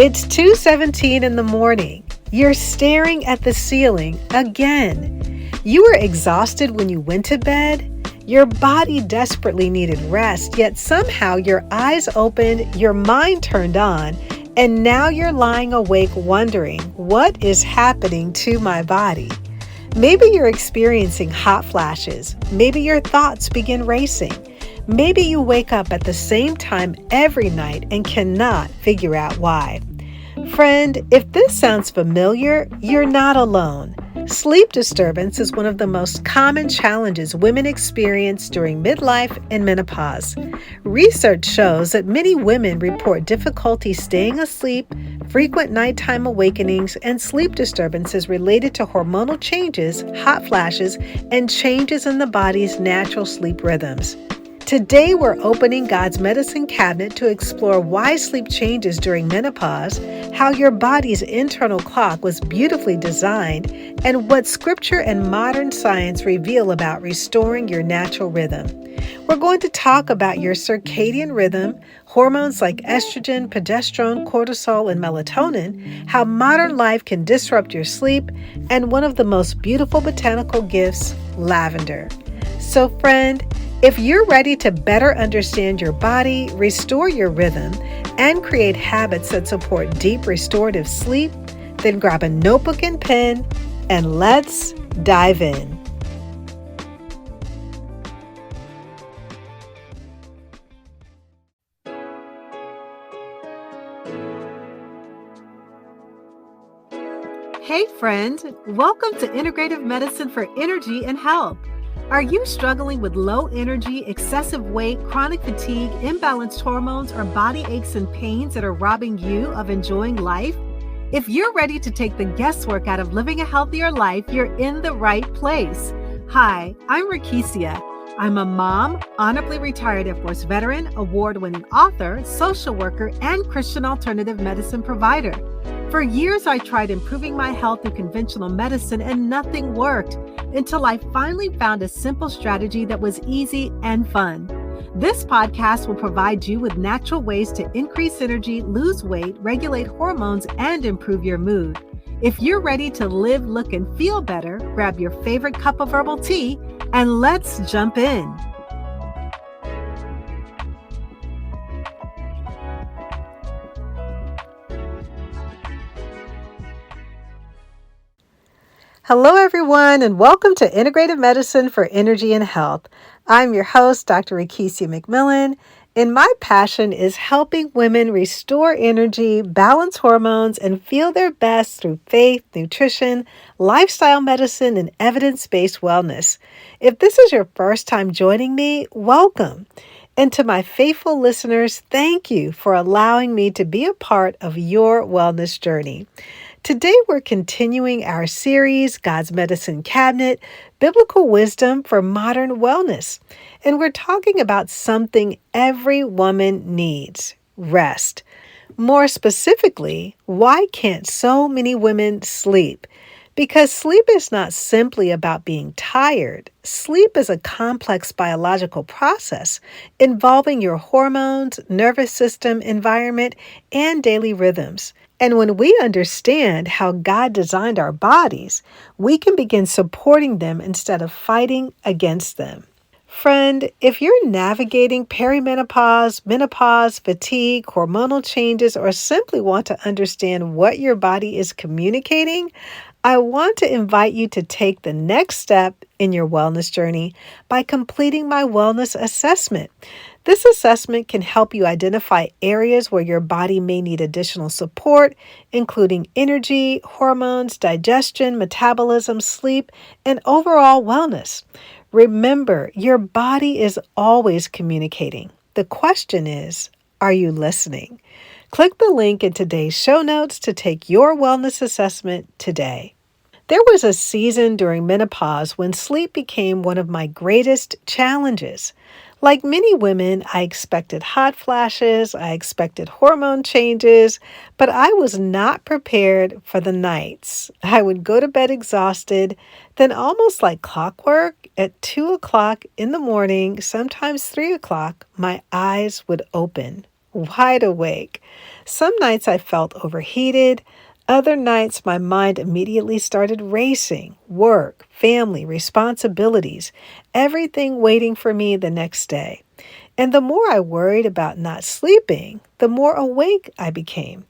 It's 2:17 in the morning. You're staring at the ceiling again. You were exhausted when you went to bed. Your body desperately needed rest, yet somehow your eyes opened, your mind turned on, and now you're lying awake wondering, what is happening to my body? Maybe you're experiencing hot flashes. Maybe your thoughts begin racing. Maybe you wake up at the same time every night and cannot figure out why. Friend, if this sounds familiar, you're not alone. Sleep disturbance is one of the most common challenges women experience during midlife and menopause. Research shows that many women report difficulty staying asleep, frequent nighttime awakenings, and sleep disturbances related to hormonal changes, hot flashes, and changes in the body's natural sleep rhythms. Today, we're opening God's medicine cabinet to explore why sleep changes during menopause, how your body's internal clock was beautifully designed, and what scripture and modern science reveal about restoring your natural rhythm. We're going to talk about your circadian rhythm, hormones like estrogen, progesterone, cortisol, and melatonin, how modern life can disrupt your sleep, and one of the most beautiful botanical gifts, lavender. So, friend, if you're ready to better understand your body, restore your rhythm, and create habits that support deep restorative sleep, then grab a notebook and pen and let's dive in. Hey friend, welcome to Integrative Medicine for Energy and Health. Are you struggling with low energy, excessive weight, chronic fatigue, imbalanced hormones, or body aches and pains that are robbing you of enjoying life? If you're ready to take the guesswork out of living a healthier life, you're in the right place. Hi, I'm Rekishia. I'm a mom, honorably retired Air Force veteran, award-winning author, social worker, and Christian alternative medicine provider. For years, I tried improving my health through conventional medicine and nothing worked until I finally found a simple strategy that was easy and fun. This podcast will provide you with natural ways to increase energy, lose weight, regulate hormones, and improve your mood. If you're ready to live, look, and feel better, grab your favorite cup of herbal tea and let's jump in. Hello, everyone, and welcome to Integrative Medicine for Energy and Health. I'm your host, Dr. Rekishia McMillan, and my passion is helping women restore energy, balance hormones, and feel their best through faith, nutrition, lifestyle medicine, and evidence-based wellness. If this is your first time joining me, welcome. And to my faithful listeners, thank you for allowing me to be a part of your wellness journey. Today, we're continuing our series, God's Medicine Cabinet, Biblical Wisdom for Modern Wellness. And we're talking about something every woman needs, rest. More specifically, why can't so many women sleep? Because sleep is not simply about being tired. Sleep is a complex biological process involving your hormones, nervous system, environment, and daily rhythms. And when we understand how God designed our bodies, we can begin supporting them instead of fighting against them. Friend, if you're navigating perimenopause, menopause, fatigue, hormonal changes, or simply want to understand what your body is communicating, I want to invite you to take the next step in your wellness journey by completing my wellness assessment. This assessment can help you identify areas where your body may need additional support, including energy, hormones, digestion, metabolism, sleep, and overall wellness. Remember, your body is always communicating. The question is, are you listening? Click the link in today's show notes to take your wellness assessment today. There was a season during menopause when sleep became one of my greatest challenges. Like many women, I expected hot flashes, I expected hormone changes, but I was not prepared for the nights. I would go to bed exhausted, then almost like clockwork, at 2 o'clock in the morning, sometimes 3 o'clock, my eyes would open. wide awake. Some nights I felt overheated. Other nights my mind immediately started racing. Work, family, responsibilities, everything waiting for me the next day. And the more I worried about not sleeping, the more awake I became.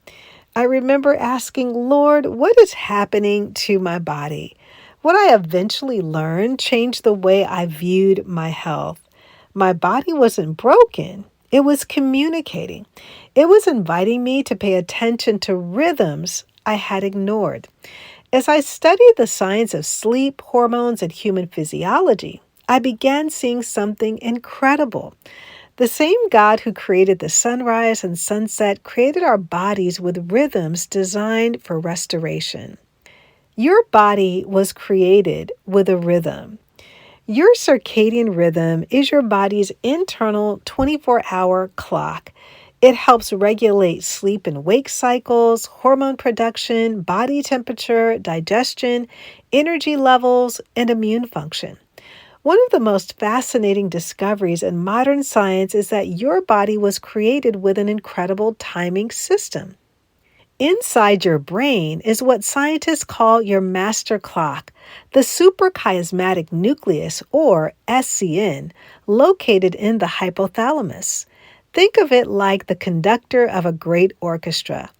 I remember asking, Lord, what is happening to my body? What I eventually learned changed the way I viewed my health. My body wasn't broken, it was communicating. It was inviting me to pay attention to rhythms I had ignored. As I studied the science of sleep, hormones, and human physiology, I began seeing something incredible. The same God who created the sunrise and sunset created our bodies with rhythms designed for restoration. Your body was created with a rhythm. Your circadian rhythm is your body's internal 24-hour clock. It helps regulate sleep and wake cycles, hormone production, body temperature, digestion, energy levels, and immune function. One of the most fascinating discoveries in modern science is that your body was created with an incredible timing system. Inside your brain is what scientists call your master clock, the suprachiasmatic nucleus, or SCN, located in the hypothalamus. Think of it like the conductor of a great orchestra.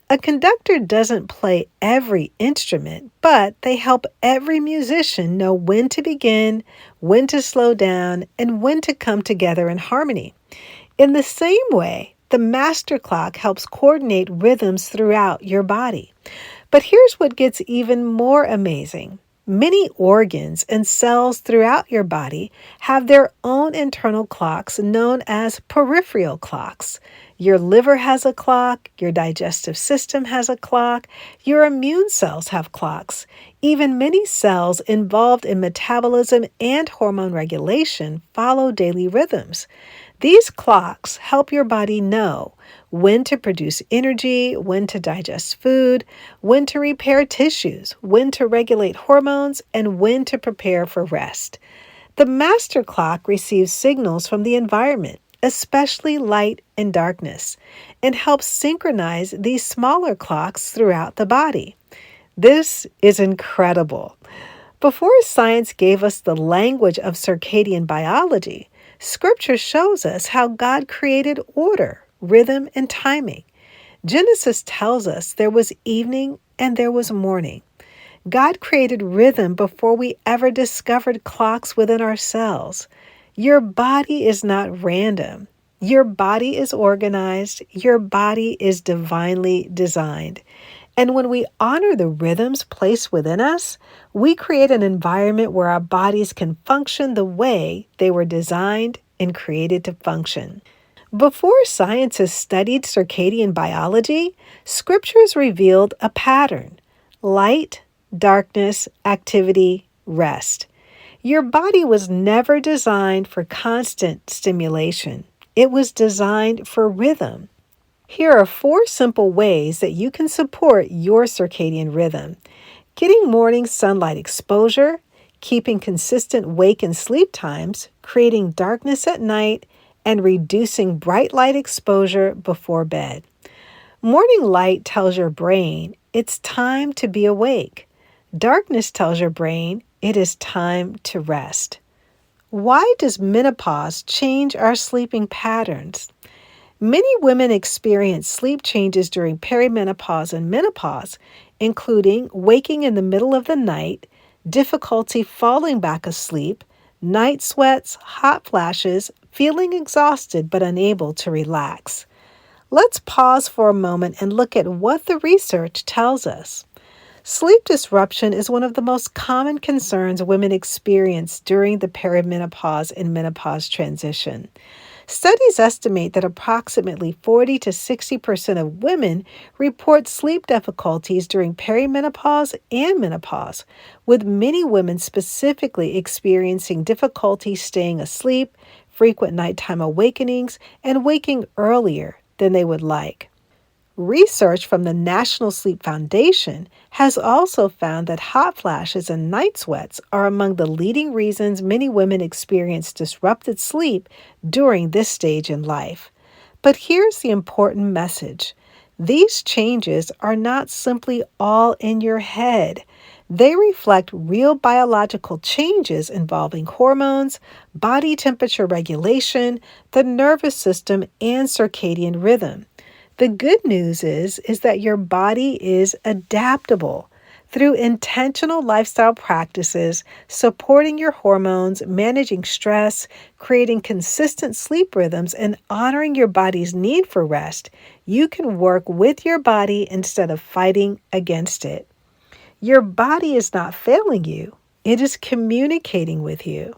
A conductor doesn't play every instrument, but they help every musician know when to begin, when to slow down, and when to come together in harmony. In the same way, the master clock helps coordinate rhythms throughout your body. But here's what gets even more amazing. Many organs and cells throughout your body have their own internal clocks known as peripheral clocks. Your liver has a clock, your digestive system has a clock, your immune cells have clocks. Even many cells involved in metabolism and hormone regulation follow daily rhythms. These clocks help your body know when to produce energy, when to digest food, when to repair tissues, when to regulate hormones, and when to prepare for rest. The master clock receives signals from the environment, especially light and darkness, and helps synchronize these smaller clocks throughout the body. This is incredible. Before science gave us the language of circadian biology, Scripture shows us how God created order, rhythm, and timing. Genesis tells us there was evening and there was morning. God created rhythm before we ever discovered clocks within ourselves. Your body is not random. Your body is organized. Your body is divinely designed. And when we honor the rhythms placed within us, we create an environment where our bodies can function the way they were designed and created to function. Before scientists studied circadian biology, scriptures revealed a pattern: light, darkness, activity, rest. Your body was never designed for constant stimulation. It was designed for rhythm. Here are 4 simple ways that you can support your circadian rhythm: getting morning sunlight exposure, keeping consistent wake and sleep times, creating darkness at night, and reducing bright light exposure before bed. Morning light tells your brain it's time to be awake. Darkness tells your brain it is time to rest. Why does menopause change our sleeping patterns? Many women experience sleep changes during perimenopause and menopause, including waking in the middle of the night, difficulty falling back asleep, night sweats, hot flashes, feeling exhausted but unable to relax. Let's pause for a moment and look at what the research tells us. Sleep disruption is one of the most common concerns women experience during the perimenopause and menopause transition. Studies estimate that approximately 40 to 60% of women report sleep difficulties during perimenopause and menopause, with many women specifically experiencing difficulty staying asleep, frequent nighttime awakenings, and waking earlier than they would like. Research from the National Sleep Foundation has also found that hot flashes and night sweats are among the leading reasons many women experience disrupted sleep during this stage in life. But here's the important message. These changes are not simply all in your head. They reflect real biological changes involving hormones, body temperature regulation, the nervous system, and circadian rhythm. The good news is that your body is adaptable. Through intentional lifestyle practices, supporting your hormones, managing stress, creating consistent sleep rhythms, and honoring your body's need for rest, you can work with your body instead of fighting against it. Your body is not failing you, it is communicating with you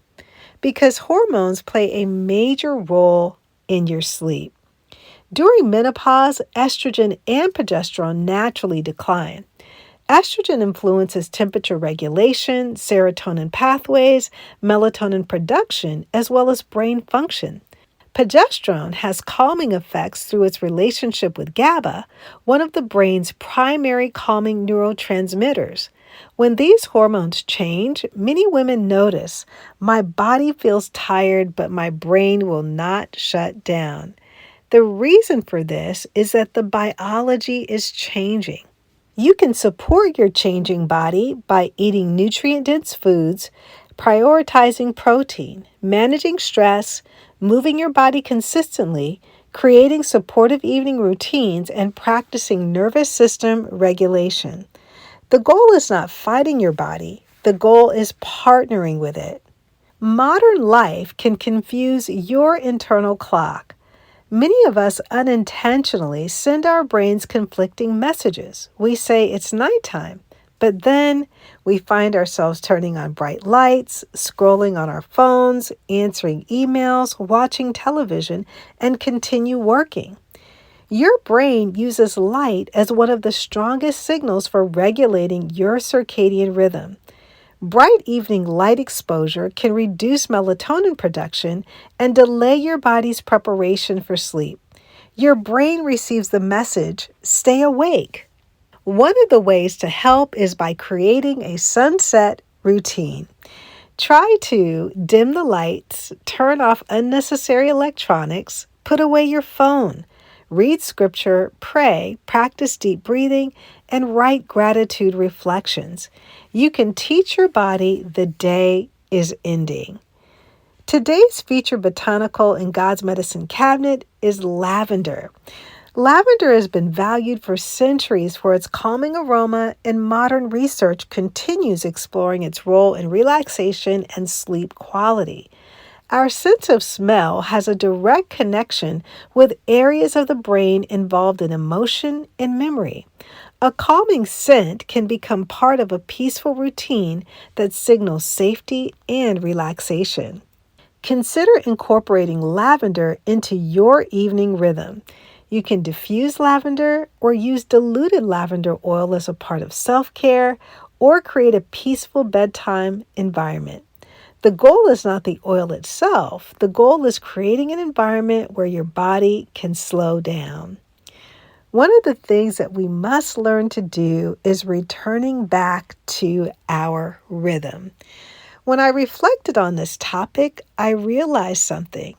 because hormones play a major role in your sleep. During menopause, estrogen and progesterone naturally decline. Estrogen influences temperature regulation, serotonin pathways, melatonin production, as well as brain function. Progesterone has calming effects through its relationship with GABA, one of the brain's primary calming neurotransmitters. When these hormones change, many women notice, my body feels tired, but my brain will not shut down. The reason for this is that the biology is changing. You can support your changing body by eating nutrient-dense foods, prioritizing protein, managing stress, moving your body consistently, creating supportive evening routines, and practicing nervous system regulation. The goal is not fighting your body. The goal is partnering with it. Modern life can confuse your internal clock. Many of us unintentionally send our brains conflicting messages. We say it's nighttime, but then we find ourselves turning on bright lights, scrolling on our phones, answering emails, watching television, and continue working. Your brain uses light as one of the strongest signals for regulating your circadian rhythm. Bright evening light exposure can reduce melatonin production and delay your body's preparation for sleep. Your brain receives the message, stay awake. One of the ways to help is by creating a sunset routine. Try to dim the lights, turn off unnecessary electronics, put away your phone, read scripture, pray, practice deep breathing, and write gratitude reflections. You can teach your body the day is ending. Today's featured botanical in God's medicine cabinet is lavender. Lavender has been valued for centuries for its calming aroma, and modern research continues exploring its role in relaxation and sleep quality. Our sense of smell has a direct connection with areas of the brain involved in emotion and memory. A calming scent can become part of a peaceful routine that signals safety and relaxation. Consider incorporating lavender into your evening rhythm. You can diffuse lavender or use diluted lavender oil as a part of self-care or create a peaceful bedtime environment. The goal is not the oil itself. The goal is creating an environment where your body can slow down. One of the things that we must learn to do is returning back to our rhythm. When I reflected on this topic, I realized something.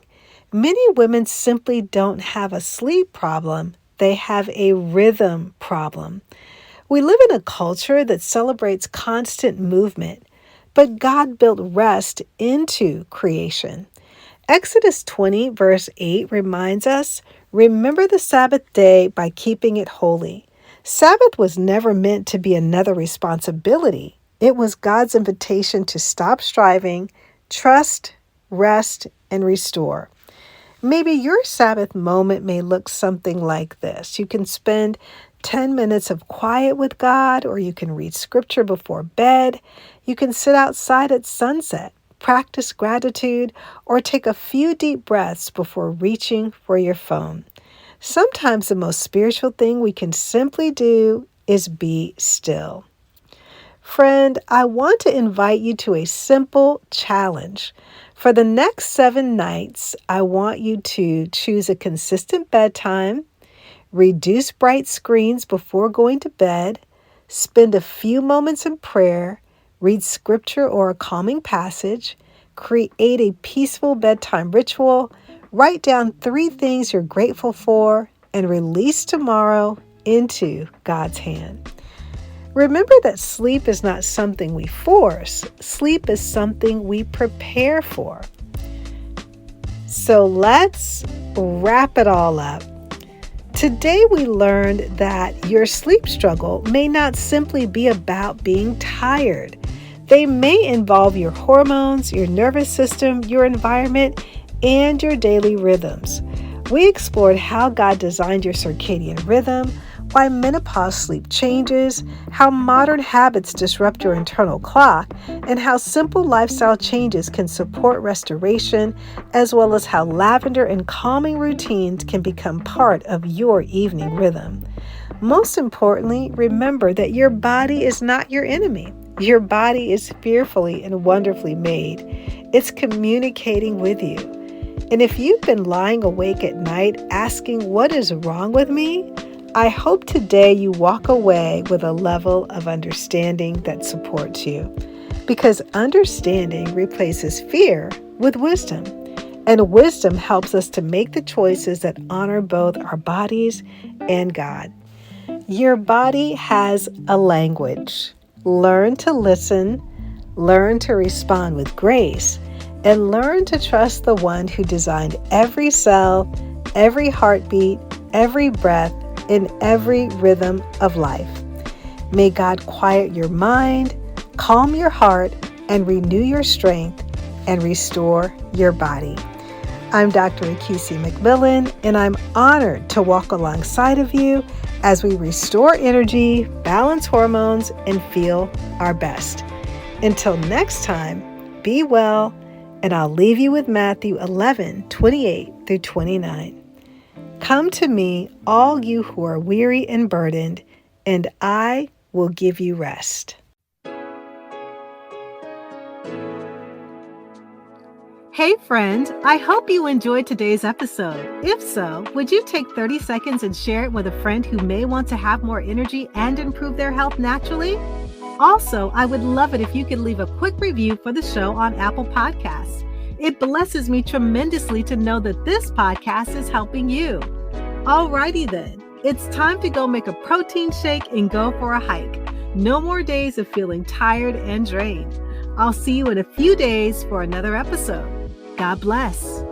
Many women simply don't have a sleep problem. They have a rhythm problem. We live in a culture that celebrates constant movement, but God built rest into creation. Exodus 20, verse 8 reminds us, remember the Sabbath day by keeping it holy. Sabbath was never meant to be another responsibility. It was God's invitation to stop striving, trust, rest, and restore. Maybe your Sabbath moment may look something like this. You can spend 10 minutes of quiet with God, or you can read scripture before bed. You can sit outside at sunset, practice gratitude, or take a few deep breaths before reaching for your phone. Sometimes the most spiritual thing we can simply do is be still. Friend, I want to invite you to a simple challenge. For the next 7 nights, I want you to choose a consistent bedtime, reduce bright screens before going to bed, spend a few moments in prayer, read scripture or a calming passage, create a peaceful bedtime ritual, Write down 3 things you're grateful for and release tomorrow into God's hand. Remember that sleep is not something we force. Sleep is something we prepare for. So let's wrap it all up. Today we learned that your sleep struggle may not simply be about being tired. They may involve your hormones, your nervous system, your environment, and your daily rhythms. We explored how God designed your circadian rhythm, why menopause sleep changes, how modern habits disrupt your internal clock, and how simple lifestyle changes can support restoration, as well as how lavender and calming routines can become part of your evening rhythm. Most importantly, remember that your body is not your enemy. Your body is fearfully and wonderfully made. It's communicating with you. And if you've been lying awake at night asking, "What is wrong with me?" I hope today you walk away with a level of understanding that supports you, because understanding replaces fear with wisdom, and wisdom helps us to make the choices that honor both our bodies and God. Your body has a language. Learn to listen, learn to respond with grace, and learn to trust the one who designed every cell, every heartbeat, every breath, in every rhythm of life. May God quiet your mind, calm your heart, and renew your strength and restore your body. I'm Dr. Rekishia McMillan, and I'm honored to walk alongside of you as we restore energy, balance hormones, and feel our best. Until next time, be well, and I'll leave you with Matthew 11:28 through 29. Come to me, all you who are weary and burdened, and I will give you rest. Hey friend, I hope you enjoyed today's episode. If so, would you take 30 seconds and share it with a friend who may want to have more energy and improve their health naturally? Also, I would love it if you could leave a quick review for the show on Apple Podcasts. It blesses me tremendously to know that this podcast is helping you. Alrighty then, it's time to go make a protein shake and go for a hike. No more days of feeling tired and drained. I'll see you in a few days for another episode. God bless.